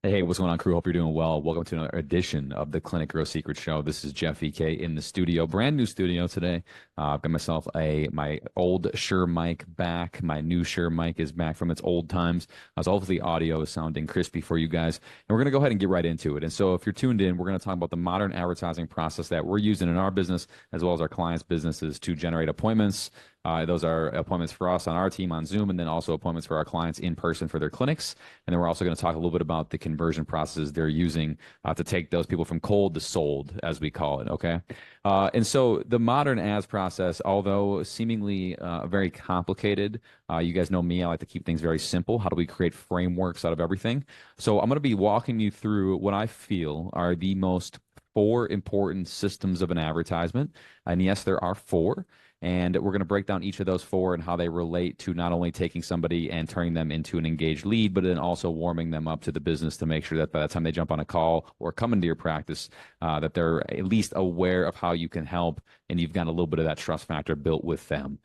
Hey, what's going on, crew? Hope you're doing well. Welcome to another edition of the Clinic Grow Secret Show. This is Jeff EK in the studio, brand new studio today. I've got myself my old Shure mic back. My new Shure mic is back from its old times. So hopefully audio is sounding crispy for you guys. And we're going to go ahead and get right into it. And so if you're tuned in, we're going to talk about the modern advertising process that we're using in our business as well as our clients' businesses to generate appointments. Those are appointments for us on our team on Zoom, and then also appointments for our clients in person for their clinics. And then we're also going to talk a little bit about the conversion processes they're using to take those people from cold to sold, as we call it. Okay. And so the modern ads process, although seemingly very complicated, you guys know me, I like to keep things very simple. How do we create frameworks out of everything? So I'm going to be walking you through what I feel are the most four important systems of an advertisement. And yes, there are four. And we're going to break down each of those four and how they relate to not only taking somebody and turning them into an engaged lead, but then also warming them up to the business to make sure that by the time they jump on a call or come into your practice, that they're at least aware of how you can help and you've got a little bit of that trust factor built with them.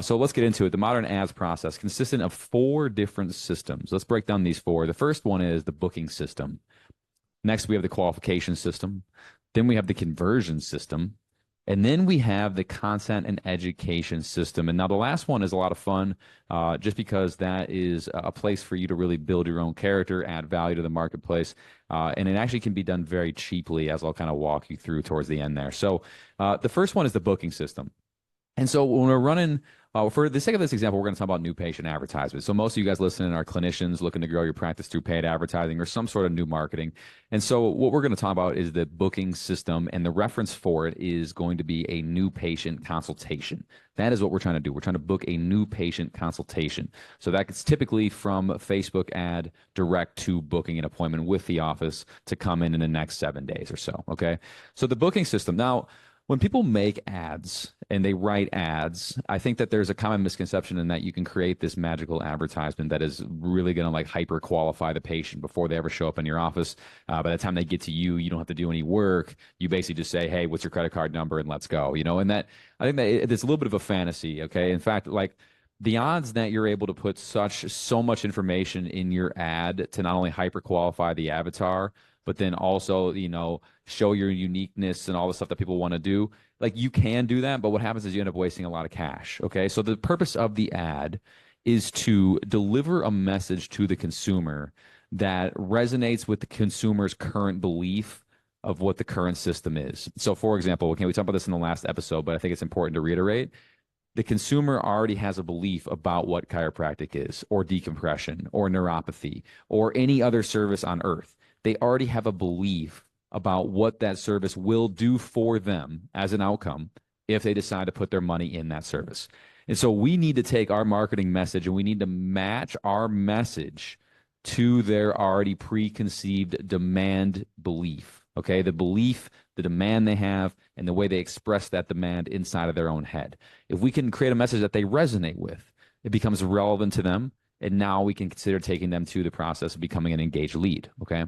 So let's get into it. The modern ads process consistent of four different systems. Let's break down these four. The first one is the booking system. Next, we have the qualification system. Then we have the conversion system. And then we have the content and education system. And now the last one is a lot of fun just because that is a place for you to really build your own character, add value to the marketplace. And it actually can be done very cheaply, as I'll kind of walk you through towards the end there. So the first one is the booking system. And so when we're running, for the sake of this example, we're going to talk about new patient advertisements. So most of you guys listening are clinicians looking to grow your practice through paid advertising or some sort of new marketing. And so what we're going to talk about is the booking system, and the reference for it is going to be a new patient consultation. That is what we're trying to do. We're trying to book a new patient consultation. So that's typically from a Facebook ad direct to booking an appointment with the office to come in the next 7 days or so. Okay. So the booking system. Now, when people make ads and they write ads, I think that there's a common misconception in that you can create this magical advertisement that is really going to like hyper qualify the patient before they ever show up in your office. By the time they get to you, you don't have to do any work. You basically just say, "Hey, what's your credit card number?" and let's go. And that I think that it's a little bit of a fantasy. Okay, in fact, like the odds that you're able to put so much information in your ad to not only hyper qualify the avatar, but then also, show your uniqueness and all the stuff that people want to do. Like you can do that, but what happens is you end up wasting a lot of cash. Okay. So the purpose of the ad is to deliver a message to the consumer that resonates with the consumer's current belief of what the current system is. So for example, okay, we talked about this in the last episode, but I think it's important to reiterate. The consumer already has a belief about what chiropractic is, or decompression, or neuropathy, or any other service on earth. They already have a belief about what that service will do for them as an outcome if they decide to put their money in that service. And so we need to take our marketing message and we need to match our message to their already preconceived demand belief. Okay, the belief, the demand they have, and the way they express that demand inside of their own head. If we can create a message that they resonate with, it becomes relevant to them. And now we can consider taking them to the process of becoming an engaged lead. Okay.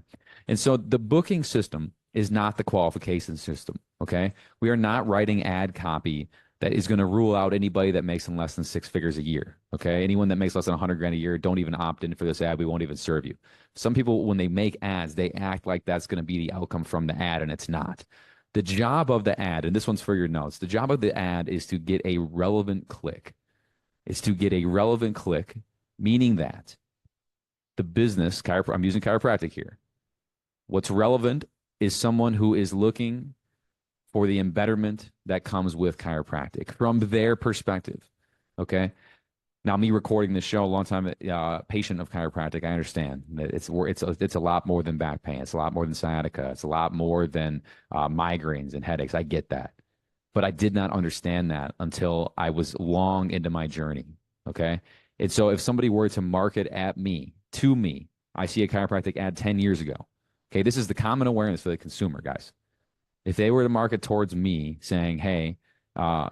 And so the booking system is not the qualification system. Okay. We are not writing ad copy that is going to rule out anybody that makes less than 6 figures a year. Okay. Anyone that makes less than 100 grand a year, don't even opt in for this ad. We won't even serve you. Some people, when they make ads, they act like that's going to be the outcome from the ad, and it's not. The job of the ad, and this one's for your notes, the job of the ad is to get a relevant click. It's to get a relevant click, meaning that the business, I'm using chiropractic here. What's relevant is someone who is looking for the embetterment that comes with chiropractic from their perspective. Okay. Now, me recording this show, a long time patient of chiropractic, I understand that it's a lot more than back pain. It's a lot more than sciatica. It's a lot more than migraines and headaches. I get that. But I did not understand that until I was long into my journey. Okay. And so if somebody were to market at me, to me, I see a chiropractic ad 10 years ago. Okay, this is the common awareness for the consumer, guys. If they were to market towards me saying, hey,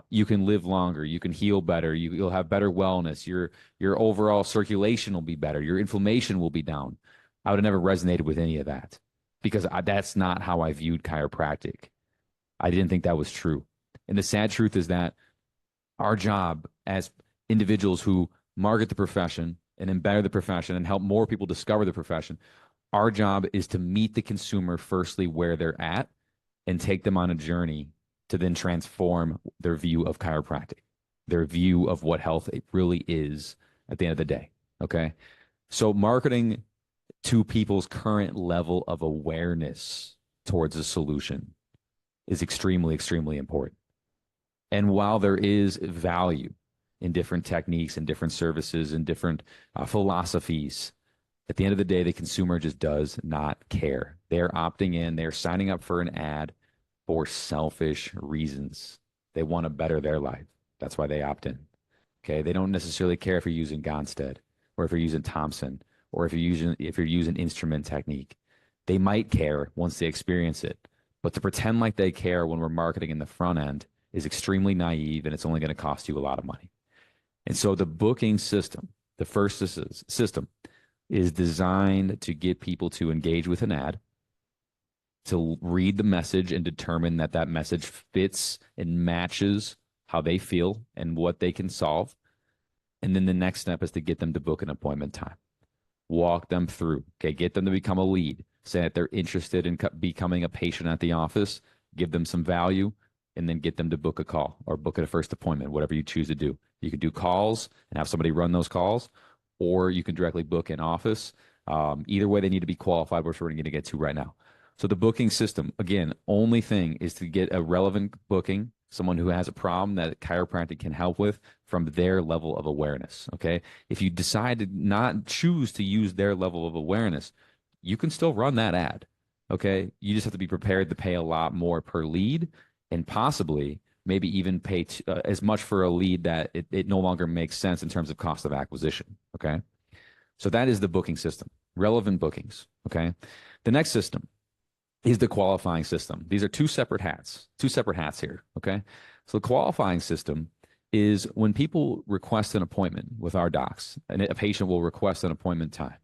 you can live longer, you can heal better, you'll have better wellness, your overall circulation will be better, your inflammation will be down, I would have never resonated with any of that because that's not how I viewed chiropractic. I didn't think that was true. And the sad truth is that our job as individuals who market the profession and embed the profession and help more people discover the profession, Our job is to meet the consumer firstly where they're at and take them on a journey to then transform their view of chiropractic, their view of what health it really is at the end of the day. Okay. So marketing to people's current level of awareness towards a solution is extremely, extremely important. And while there is value in different techniques and different services and different philosophies, at the end of the day, the consumer just does not care. They're opting in, they're signing up for an ad for selfish reasons. They want to better their life. That's why they opt in. Okay. They don't necessarily care if you're using Gonstead or if you're using Thompson or if you're using instrument technique. They might care once they experience it. But to pretend like they care when we're marketing in the front end is extremely naive, and it's only going to cost you a lot of money. And so the booking system, the first system, is designed to get people to engage with an ad, to read the message and determine that that message fits and matches how they feel and what they can solve. And then the next step is to get them to book an appointment time. Walk them through, okay, get them to become a lead, say that they're interested in becoming a patient at the office, give them some value, and then get them to book a call or book a first appointment, whatever you choose to do. You can do calls and have somebody run those calls, or you can directly book in office. Either way, they need to be qualified, which we're going to get to right now. So the booking system, again, only thing is to get a relevant booking, someone who has a problem that chiropractic can help with from their level of awareness. Okay. If you decide to not choose to use their level of awareness, you can still run that ad. Okay. You just have to be prepared to pay a lot more per lead and possibly maybe even pay as much for a lead that it no longer makes sense in terms of cost of acquisition. Okay. So that is the booking system, relevant bookings. Okay. The next system is the qualifying system. These are two separate hats here. Okay. So the qualifying system is when people request an appointment with our docs, and a patient will request an appointment time,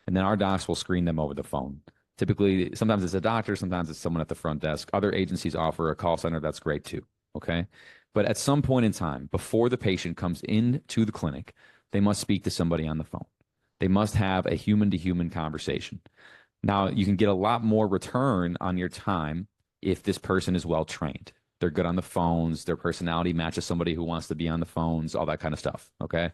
and then our docs will screen them over the phone. Typically, sometimes it's a doctor, sometimes it's someone at the front desk. Other agencies offer a call center. That's great too. Okay. But at some point in time, before the patient comes into the clinic, they must speak to somebody on the phone. They must have a human to human conversation. Now, you can get a lot more return on your time if this person is well trained. They're good on the phones. Their personality matches somebody who wants to be on the phones, all that kind of stuff. Okay.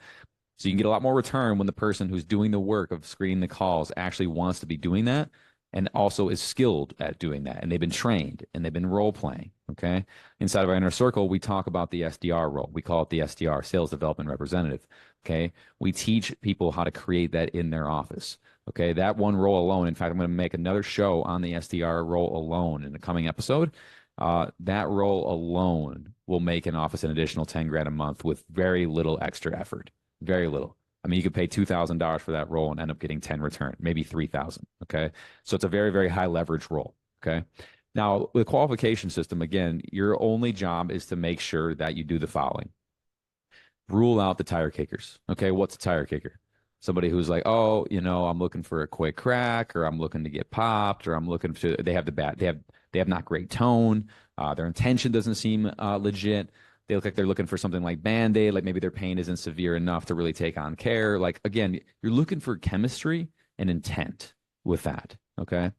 So you can get a lot more return when the person who's doing the work of screening the calls actually wants to be doing that and also is skilled at doing that. And they've been trained and they've been role playing. Okay. Inside of our inner circle, we talk about the SDR role. We call it the SDR, sales development representative. Okay. We teach people how to create that in their office. Okay. That one role alone. In fact, I'm going to make another show on the SDR role alone in the coming episode. That role alone will make an office an additional 10 grand a month with very little extra effort. Very little. I mean, you could pay $2,000 for that role and end up getting 10 return, maybe 3,000. Okay. So it's a very, very high leverage role. Okay. Now, with the qualification system, again, your only job is to make sure that you do the following. Rule out the tire kickers. Okay. What's a tire kicker? Somebody who's like, oh, I'm looking for a quick crack, or I'm looking to get popped, or I'm looking to, they have not great tone. Their intention doesn't seem legit. They look like they're looking for something like Band-Aid, like maybe their pain isn't severe enough to really take on care. Like, again, you're looking for chemistry and intent with that. Okay.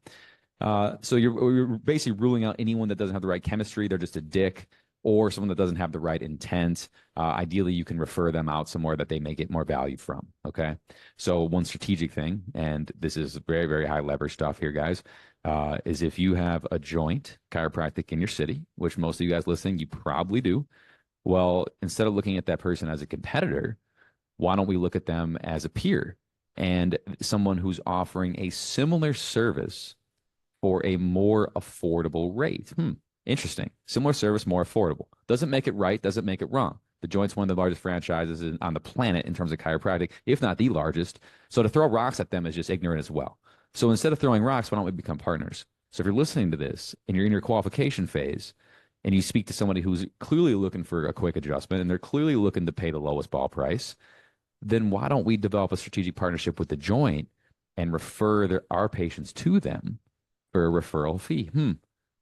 So you're basically ruling out anyone that doesn't have the right chemistry. They're just a dick, or someone that doesn't have the right intent. Ideally, you can refer them out somewhere that they may get more value from. Okay. So one strategic thing, and this is very, very high leverage stuff here, guys, is if you have a joint chiropractic in your city, which most of you guys listening, you probably do. Well, instead of looking at that person as a competitor, why don't we look at them as a peer and someone who's offering a similar service for a more affordable rate? Interesting. Similar service, more affordable. Doesn't make it right, doesn't make it wrong. The Joint's one of the largest franchises on the planet in terms of chiropractic, if not the largest. So to throw rocks at them is just ignorant as well. So instead of throwing rocks, why don't we become partners? So if you're listening to this and you're in your qualification phase, and you speak to somebody who's clearly looking for a quick adjustment and they're clearly looking to pay the lowest ball price, then why don't we develop a strategic partnership with the Joint and refer our patients to them for a referral fee?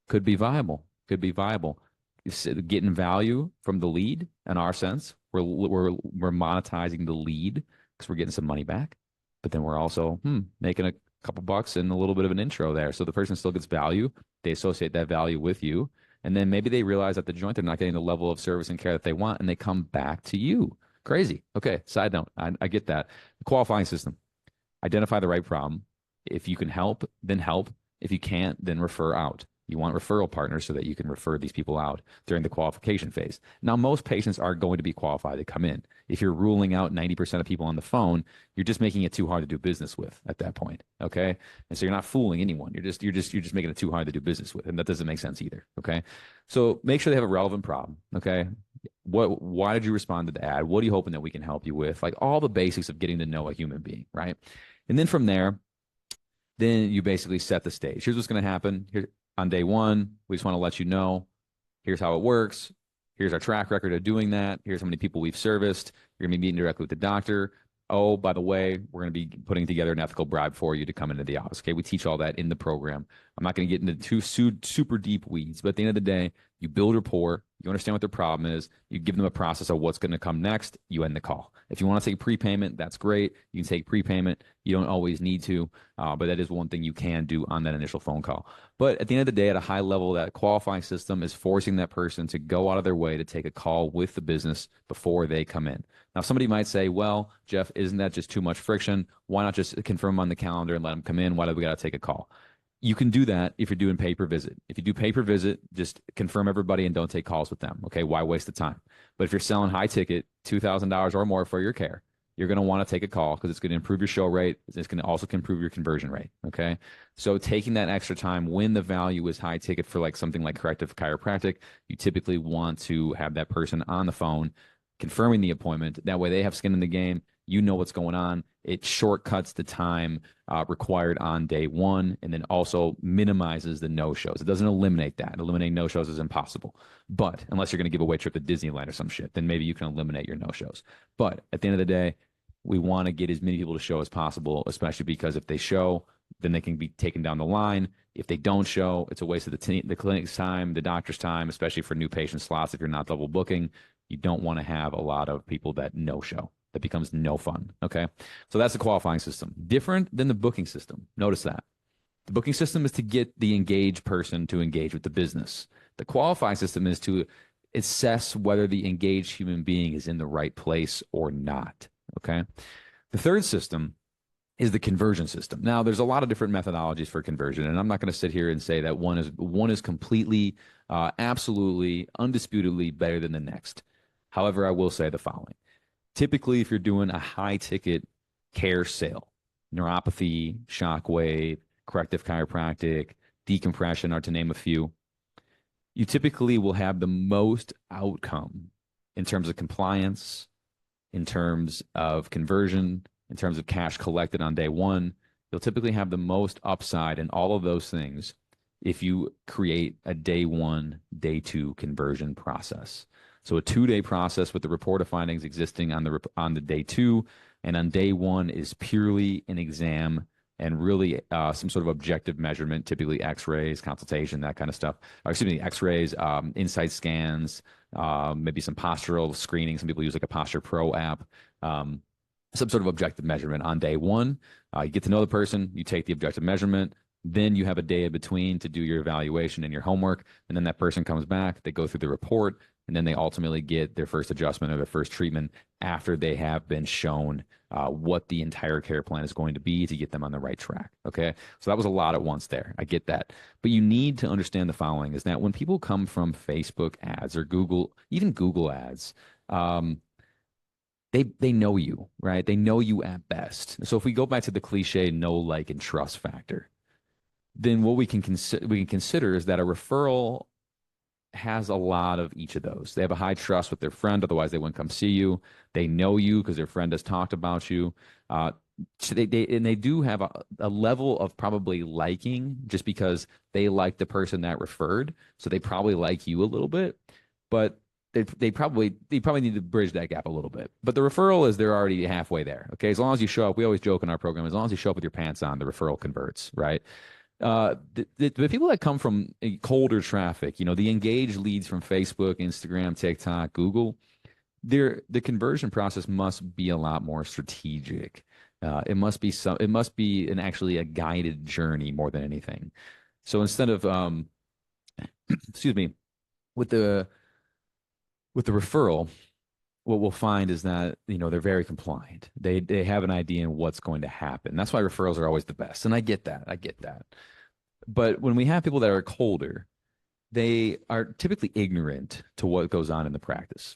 Could be viable. Could be viable. Getting value from the lead in our sense. We're monetizing the lead because we're getting some money back, but then we're also making a couple bucks and a little bit of an intro there. So the person still gets value. They associate that value with you. And then maybe they realize at the joint they're not getting the level of service and care that they want, and they come back to you. Crazy. Okay, side note. I get that. The qualifying system. Identify the right problem. If you can help, then help. If you can't, then refer out. You want referral partners so that you can refer these people out during the qualification phase. Now, most patients are going to be qualified to come in. If you're ruling out 90% of people on the phone, you're just making it too hard to do business with at that point. Okay. And so you're not fooling anyone. You're just making it too hard to do business with. And that doesn't make sense either. Okay. So make sure they have a relevant problem. Okay. Why did you respond to the ad? What are you hoping that we can help you with? Like all the basics of getting to know a human being, right? And then from there, then you basically set the stage. Here's what's going to happen. Here, on day one, we just want to let you know, here's how it works. Here's our track record of doing that. Here's how many people we've serviced. You're going to be meeting directly with the doctor. Oh, by the way, we're going to be putting together an ethical bribe for you to come into the office. Okay, we teach all that in the program. I'm not going to get into too super deep weeds, but at the end of the day, you build rapport. You understand what their problem is. You give them a process of what's going to come next. You end the call. If you want to take prepayment, that's great. You can take prepayment. You don't always need to, but that is one thing you can do on that initial phone call. But at the end of the day, at a high level, that qualifying system is forcing that person to go out of their way to take a call with the business before they come in. Now, somebody might say, well, Jeff, isn't that just too much friction? Why not just confirm on the calendar and let them come in? Why do we got to take a call? You can do that if you're doing pay per visit. If you do pay per visit, just confirm everybody and don't take calls with them. Okay, why waste the time? But if you're selling high ticket, $2,000 or more for your care, you're going to want to take a call because it's going to improve your show rate. It's going to also improve your conversion rate. Okay, so taking that extra time when the value is high ticket for like something like corrective chiropractic, you typically want to have that person on the phone confirming the appointment. That way they have skin in the game. You know what's going on. It shortcuts the time required on day one and then also minimizes the no-shows. It doesn't eliminate that. Eliminating no-shows is impossible. But unless you're going to give away a trip to Disneyland or some shit, then maybe you can eliminate your no-shows. But at the end of the day, we want to get as many people to show as possible, especially because if they show, then they can be taken down the line. If they don't show, it's a waste of the clinic's time, the doctor's time, especially for new patient slots. If you're not double booking, you don't want to have a lot of people that no-show. That becomes no fun. Okay. So that's the qualifying system. Different than the booking system. Notice that. The booking system is to get the engaged person to engage with the business. The qualifying system is to assess whether the engaged human being is in the right place or not. Okay. The third system is the conversion system. Now, there's a lot of different methodologies for conversion, and I'm not going to sit here and say that one is completely, absolutely, undisputedly better than the next. However, I will say the following. Typically, if you're doing a high-ticket care sale, neuropathy, shockwave, corrective chiropractic, decompression are to name a few, you typically will have the most outcome in terms of compliance, in terms of conversion, in terms of cash collected on day one. You'll typically have the most upside in all of those things if you create a day one, day two conversion process. So a 2-day process with the report of findings existing on the day two, and on day one is purely an exam and really some sort of objective measurement, typically X-rays, consultation, that kind of stuff. Or, excuse me, X-rays, insight scans, maybe some postural screening. Some people use like a Posture Pro app. Some sort of objective measurement on day one. You get to know the person, you take the objective measurement, then you have a day in between to do your evaluation and your homework, and then that person comes back, they go through the report, and then they ultimately get their first adjustment or their first treatment after they have been shown what the entire care plan is going to be to get them on the right track. Okay, so that was a lot at once there. I get that. But you need to understand the following is that when people come from Facebook ads or Google, even Google ads, they know you, right? They know you at best. So if we go back to the cliche know, like, and trust factor, then what we can consider is that a referral has a lot of each of those. They have a high trust with their friend, otherwise they wouldn't come see you. They know you because their friend has talked about you. So they do have a level of probably liking just because they like the person that referred. So they probably like you a little bit, but they probably need to bridge that gap a little bit. But the referral is they're already halfway there. Okay, as long as you show up, we always joke in our program, as long as you show up with your pants on, the referral converts, right? The people that come from colder traffic, the engaged leads from Facebook, Instagram, TikTok, Google, the conversion process must be a lot more strategic. It must be an actually a guided journey more than anything. So instead of excuse me, with the referral, what we'll find is that they're very compliant. They have an idea of what's going to happen. That's why referrals are always the best. And I get that. I get that. But when we have people that are colder, they are typically ignorant to what goes on in the practice.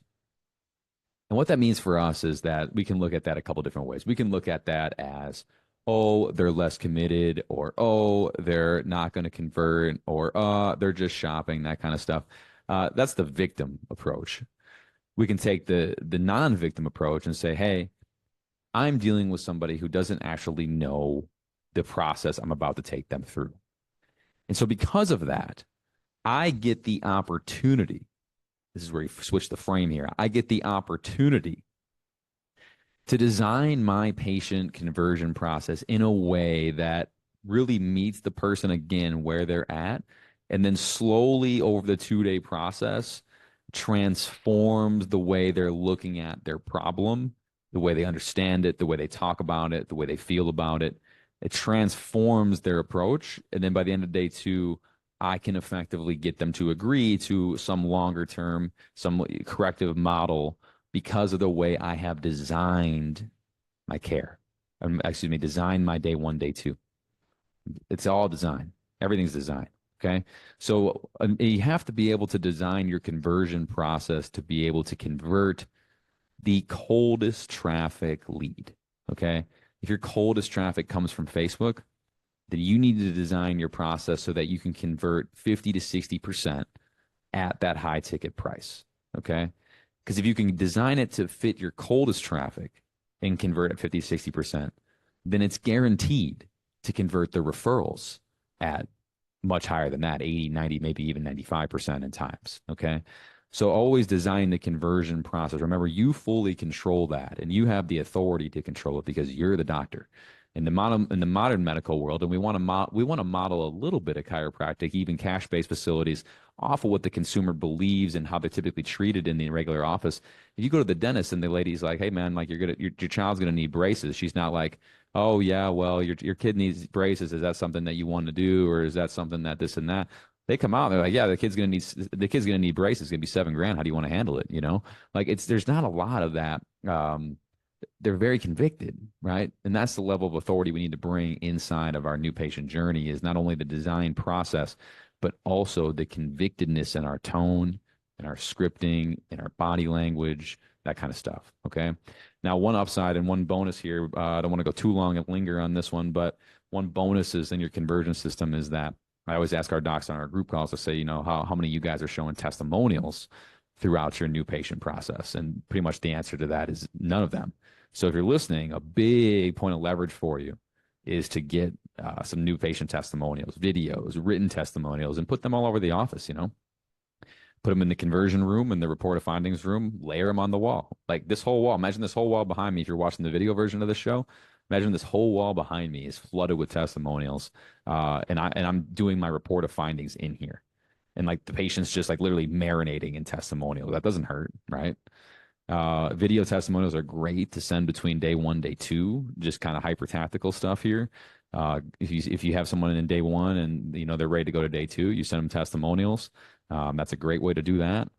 And what that means for us is that we can look at that a couple different ways. We can look at that as, oh, they're less committed, or oh, they're not going to convert, or they're just shopping, that kind of stuff. That's the victim approach. We can take the non-victim approach and say, hey, I'm dealing with somebody who doesn't actually know the process I'm about to take them through. And so because of that, I get the opportunity. This is where you switch the frame here. I get the opportunity to design my patient conversion process in a way that really meets the person again where they're at, and then slowly over the 2-day process transforms the way they're looking at their problem, the way they understand it, the way they talk about it, the way they feel about it. It transforms their approach. And then by the end of day 2, I can effectively get them to agree to some longer term, some corrective model because of the way I have designed my care. Excuse me, designed my day 1, day 2. It's all design. Everything's design. Okay. So you have to be able to design your conversion process to be able to convert the coldest traffic lead. Okay. If your coldest traffic comes from Facebook, then you need to design your process so that you can convert 50 to 60% at that high ticket price. Okay. Because if you can design it to fit your coldest traffic and convert at 50 to 60%, then it's guaranteed to convert the referrals at much higher than that, 80, 90, maybe even 95% in times. Okay. So always design the conversion process. Remember, you fully control that, and you have the authority to control it because you're the doctor. In the modern medical world, and we want to model a little bit of chiropractic, even cash-based facilities, off of what the consumer believes and how they're typically treated in the regular office. If you go to the dentist and the lady's like, "Hey man, like your child's gonna need braces," she's not like, "Oh yeah, well your kid needs braces. Is that something that you want to do, or is that something that this and that?" They come out, they're like, "Yeah, the kid's gonna need braces. It's gonna be $7,000. How do you want to handle it?" Like there's not a lot of that. They're very convicted, right? And that's the level of authority we need to bring inside of our new patient journey, is not only the design process, but also the convictedness in our tone, in our scripting, in our body language, that kind of stuff. Okay. Now, one upside and one bonus here, I don't want to go too long and linger on this one, but one bonus is in your conversion system is that I always ask our docs on our group calls to say, how many of you guys are showing testimonials throughout your new patient process? And pretty much the answer to that is none of them. So if you're listening, a big point of leverage for you is to get some new patient testimonials, videos, written testimonials, and put them all over the office. Put them in the conversion room, in the report of findings room, layer them on the wall. Like this whole wall. Imagine this whole wall behind me. If you're watching the video version of the show, imagine this whole wall behind me is flooded with testimonials. And I'm doing my report of findings in here. And like the patient's just like literally marinating in testimonials. That doesn't hurt, right? Video testimonials are great to send between day 1, day 2, just kind of hyper tactical stuff here. If you have someone in day 1 and they're ready to go to day 2, you send them testimonials. That's a great way to do that.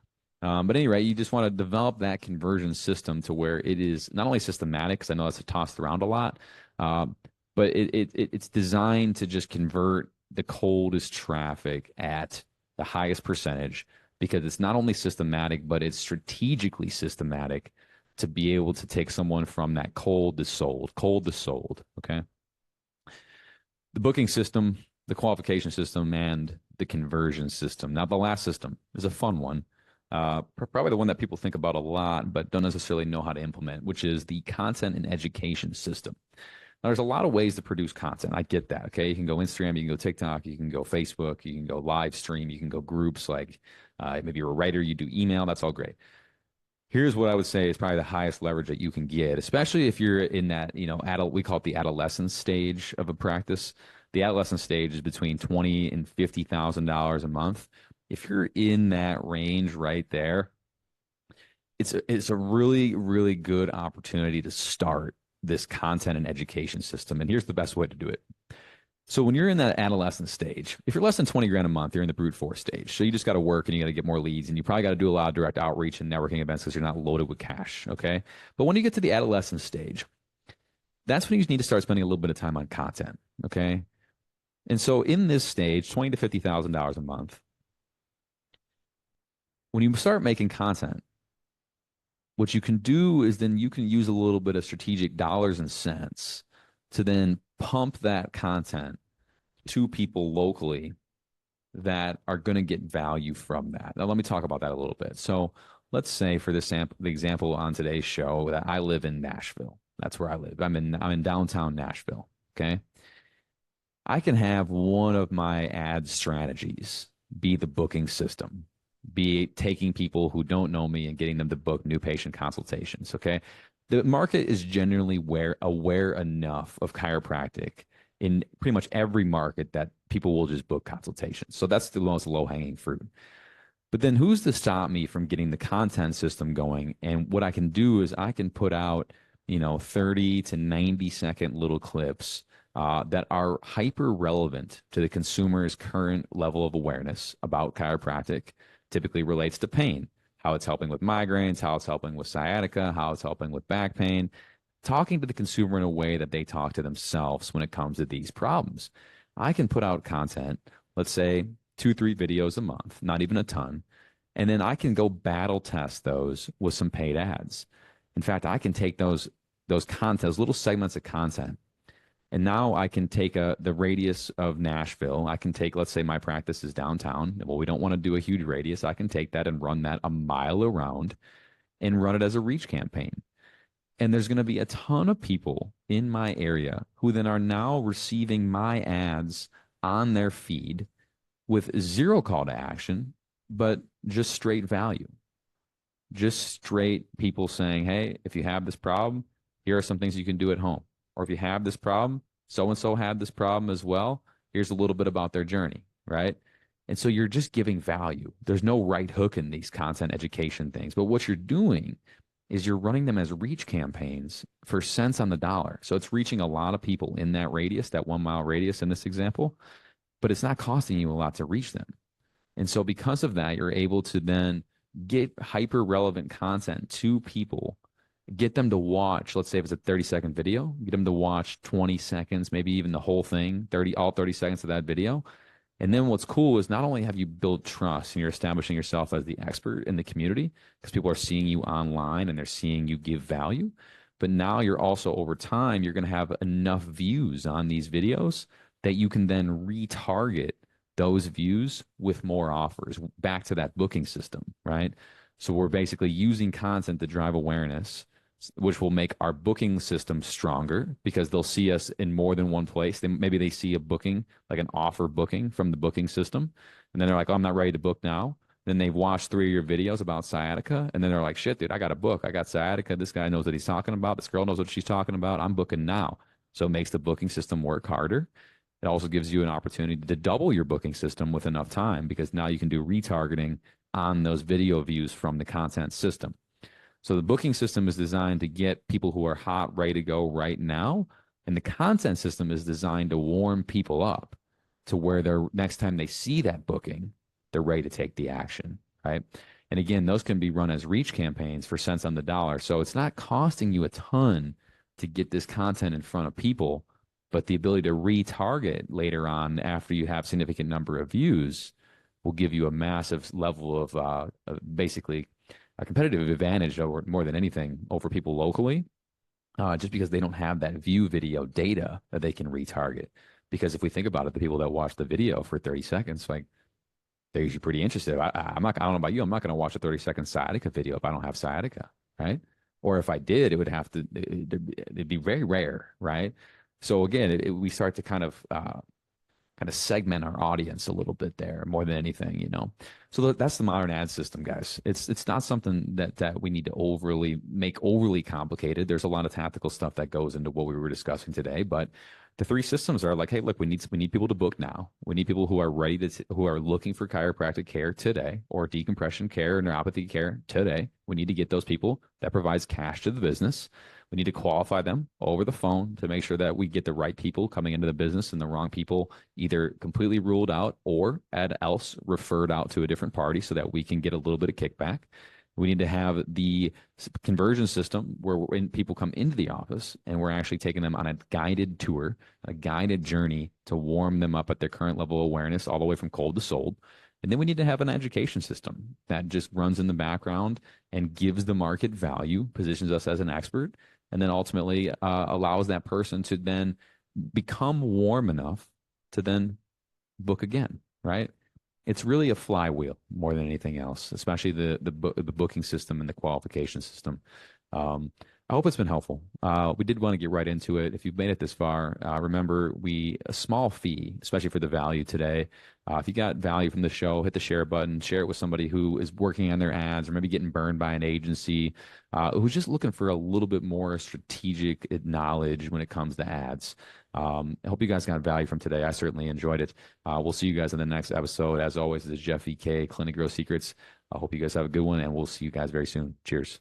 But at any rate, you just want to develop that conversion system to where it is not only systematic, because I know that's tossed around a lot, but it's designed to just convert the coldest traffic at the highest percentage, because it's not only systematic, but it's strategically systematic to be able to take someone from that cold to sold. Okay. The booking system, the qualification system, and the conversion system. Now, the last system is a fun one. Probably the one that people think about a lot, but don't necessarily know how to implement, which is the content and education system. Now, there's a lot of ways to produce content. I get that. Okay. You can go Instagram, you can go TikTok, you can go Facebook, you can go live stream, you can go groups, like maybe you're a writer, you do email. That's all great. Here's what I would say is probably the highest leverage that you can get, especially if you're in that, we call it the adolescence stage of a practice. The adolescent stage is between $20,000 and $50,000 a month. If you're in that range right there, it's a really, really good opportunity to start this content and education system. And here's the best way to do it. So when you're in that adolescent stage, if you're less than 20 grand a month, you're in the brute force stage. So you just got to work and you got to get more leads, and you probably got to do a lot of direct outreach and networking events because you're not loaded with cash. Okay. But when you get to the adolescent stage, that's when you need to start spending a little bit of time on content. Okay. And so in this stage, $20,000 to $50,000 a month, when you start making content, what you can do is then you can use a little bit of strategic dollars and cents to then pump that content to people locally that are going to get value from that. Now, let me talk about that a little bit. So let's say for this the example on today's show that I live in Nashville. That's where I live. I'm in downtown Nashville. Okay. I can have one of my ad strategies be the booking system, be taking people who don't know me and getting them to book new patient consultations. Okay. The market is generally aware enough of chiropractic in pretty much every market that people will just book consultations. So that's the most low-hanging fruit. But then who's to stop me from getting the content system going? And what I can do is I can put out, 30 to 90-second little clips that are hyper relevant to the consumer's current level of awareness about chiropractic. Typically relates to pain, how it's helping with migraines, how it's helping with sciatica, how it's helping with back pain, talking to the consumer in a way that they talk to themselves when it comes to these problems. I can put out content, let's say 2-3 videos a month, not even a ton, and then I can go battle test those with some paid ads. In fact, I can take those little segments of content, and now I can take the radius of Nashville. I can take, let's say my practice is downtown. Well, we don't want to do a huge radius. I can take that and run that a mile around and run it as a reach campaign. And there's going to be a ton of people in my area who then are now receiving my ads on their feed with zero call to action, but just straight value. Just straight people saying, hey, if you have this problem, here are some things you can do at home. Or if you have this problem, so-and-so had this problem as well. Here's a little bit about their journey, right? And so you're just giving value. There's no right hook in these content education things. But what you're doing is you're running them as reach campaigns for cents on the dollar. So it's reaching a lot of people in that radius, that 1 mile radius in this example, but it's not costing you a lot to reach them. And so because of that, you're able to then get hyper relevant content to people, get them to watch, let's say if it's a 30-second video, get them to watch 20 seconds, maybe even the whole thing, all 30 seconds of that video. And then what's cool is not only have you built trust and you're establishing yourself as the expert in the community because people are seeing you online and they're seeing you give value, but now you're also over time, you're going to have enough views on these videos that you can then retarget those views with more offers back to that booking system, right? So we're basically using content to drive awareness, which will make our booking system stronger because they'll see us in more than one place. Maybe they see a booking, like an offer booking from the booking system. And then they're like, oh, I'm not ready to book now. Then they've watched 3 of your videos about sciatica. And then they're like, shit, dude, I got a book. I got sciatica. This guy knows what he's talking about. This girl knows what she's talking about. I'm booking now. So it makes the booking system work harder. It also gives you an opportunity to double your booking system with enough time because now you can do retargeting on those video views from the content system. So the booking system is designed to get people who are hot, ready to go right now. And the content system is designed to warm people up to where they're next time they see that booking, they're ready to take the action, right? And again, those can be run as reach campaigns for cents on the dollar. So it's not costing you a ton to get this content in front of people, but the ability to retarget later on after you have significant number of views will give you a massive level of basically a competitive advantage over more than anything over people locally, just because they don't have that view video data that they can retarget. Because if we think about it, the people that watch the video for 30 seconds, like they're usually pretty interested. I don't know about you. I'm not going to watch a 30-second sciatica video if I don't have sciatica, right? Or if I did, it'd be very rare, right? So again, we start to kind of segment our audience a little bit there more than anything, So that's the modern ad system, guys. It's not something that we need to make overly complicated. There's a lot of tactical stuff that goes into what we were discussing today, but the 3 systems are like, hey, look, we need people to book now. We need people who are who are looking for chiropractic care today or decompression care, neuropathy care today. We need to get those people. That provides cash to the business. We need to qualify them over the phone to make sure that we get the right people coming into the business and the wrong people either completely ruled out or at else referred out to a different party so that we can get a little bit of kickback. We need to have the conversion system where when people come into the office and we're actually taking them on a guided tour, a guided journey to warm them up at their current level of awareness, all the way from cold to sold. And then we need to have an education system that just runs in the background and gives the market value, positions us as an expert, and then ultimately allows that person to then become warm enough to then book again, right? It's really a flywheel more than anything else, especially the booking system and the qualification system. I hope it's been helpful. We did want to get right into it. If you've made it this far, remember a small fee, especially for the value today. If you got value from the show, hit the share button, share it with somebody who is working on their ads or maybe getting burned by an agency, who's just looking for a little bit more strategic knowledge when it comes to ads. I hope you guys got value from today. I certainly enjoyed it. We'll see you guys in the next episode. As always, this is Jeff EK, Clinic Growth Secrets. I hope you guys have a good one, and we'll see you guys very soon. Cheers.